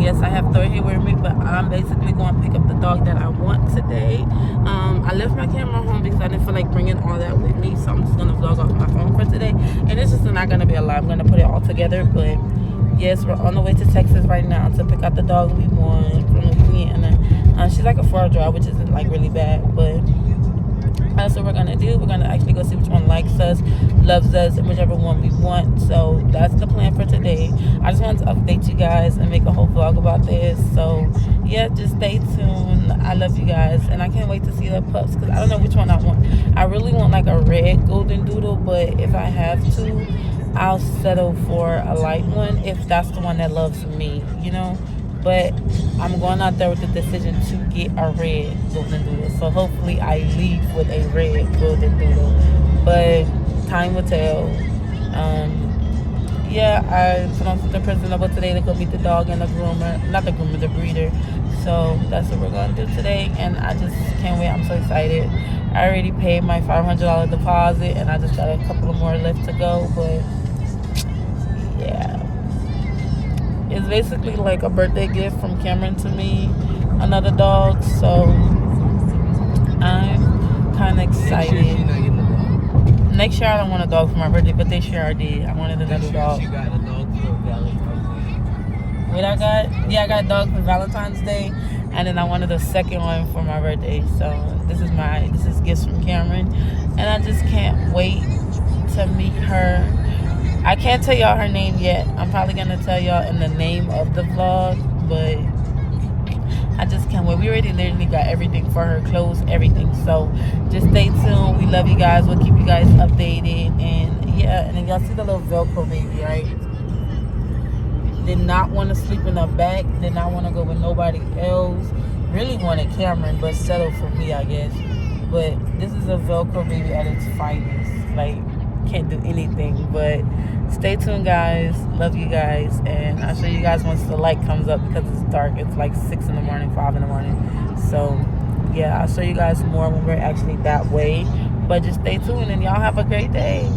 yes, I have Thor here with me, but I'm basically going to pick up the dog that I want today. I left my camera home because I didn't feel like bringing all that with me, so I'm just going to vlog off my phone for today. And it's just not going to be a lot. I'm going to put it all together, but yes, we're on the way to Texas right now to pick out the dog we want from Louisiana. She's like a 4-hour drive, which isn't like really bad, but that's what we're gonna do. We're gonna actually go see which one likes us, loves us, and whichever one we want. So that's the plan for today. I just wanted to update you guys and make a whole vlog about this. So yeah, just stay tuned. I love you guys, and I can't wait to see the pups because I don't know which one I want. I really want like a red golden doodle, but if I have to, I'll settle for a light one if that's the one that loves me, you know. But I'm going out there with the decision to get a red golden doodle. So hopefully I leave with a red golden doodle. But time will tell. Yeah, I put on something presentable today to go meet the dog and the groomer. Not the groomer, the breeder. So that's what we're going to do today. And I just can't wait. I'm so excited. I already paid my $500 deposit. And I just got a couple of more left to go. But yeah. It's basically like a birthday gift from Cameron to me, another dog, so I'm kind of excited. Next year I don't want a dog for my birthday, but this year I did. I wanted another dog. You got a dog for Valentine's Day. What I got? Yeah, I got a dog for Valentine's Day, and then I wanted a second one for my birthday. So this is gifts from Cameron, and I just can't wait to meet her. I can't tell y'all her name yet. I'm probably going to tell y'all in the name of the vlog, but I just can't wait. We already literally got everything for her, clothes, everything. So just stay tuned. We love you guys. We'll keep you guys updated. And yeah, and then y'all see the little Velcro baby, right? Did not want to sleep in the back. Did not want to go with nobody else. Really wanted Cameron, but settled for me, I guess. But this is a Velcro baby at its finest. Like, can't do anything, but stay tuned, guys. Love you guys, and I'll show you guys once the light comes up because it's dark. It's like 6 in the morning, 5 in the morning. So yeah, I'll show you guys more when we're actually that way, but just stay tuned and y'all have a great day.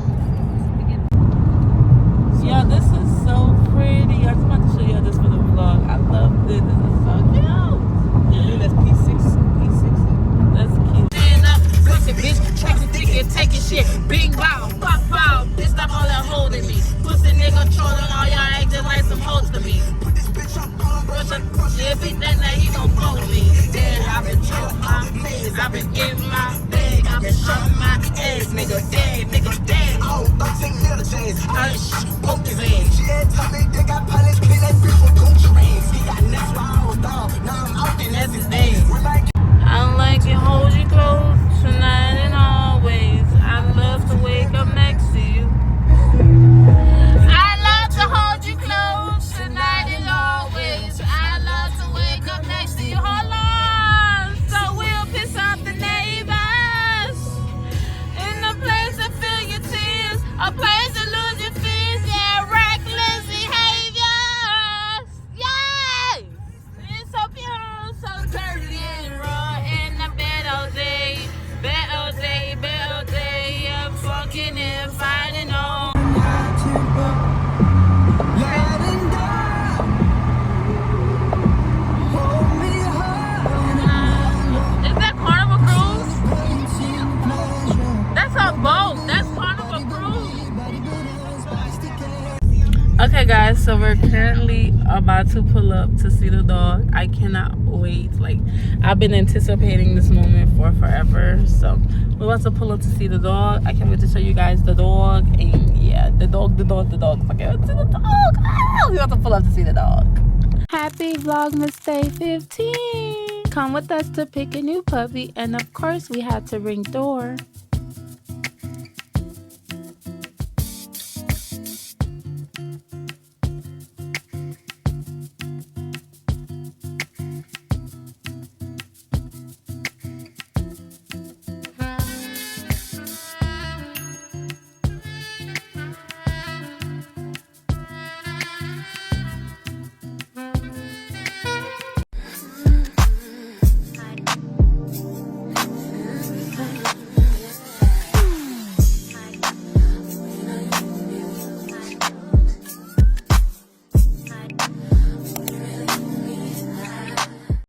Yeah, this is so pretty. I just want to show you this for the vlog. I love this. This is so cute. That's P6. That's cute. Bitch, tracking ticket, taking shit, bing bow, pop bow, bitch, stop all that holding me. Pussy nigga trolling all y'all acting like some hoes to me. If he think that he gon' fold me, then I've been trolling my face, I've been getting my bag, I've been showing my ass, nigga dead. Oh, 13 little chains, I poke his ass. She had told me they got pilots, play that bitch with Gucci rings. He got next wild dog, now I'm out and that's his name. I like it, hold you close tonight and always. I love to wake up next to you. I love to hold you close tonight and always. I love to wake up next to you. Hold on, so we'll piss off the neighbors. In a place to feel your tears, a place to lose your fears. Yeah, reckless behaviors. Yes, it's so pure, so dirty and raw. And I bet all day, I'm fucking and fighting on. Is that Carnival Cruise? That's a boat. That's Carnival Cruise. Okay, guys, so we're currently about to pull up to see the dog. I cannot wait. Like, I've been anticipating this moment for forever. So we're about to pull up to see the dog. I can't wait to show you guys the dog. And yeah, the dog. Okay, let's see the dog. Ah, we about to pull up to see the dog. Happy Vlogmas Day 15. Come with us to pick a new puppy. And of course, we had to ring Thor.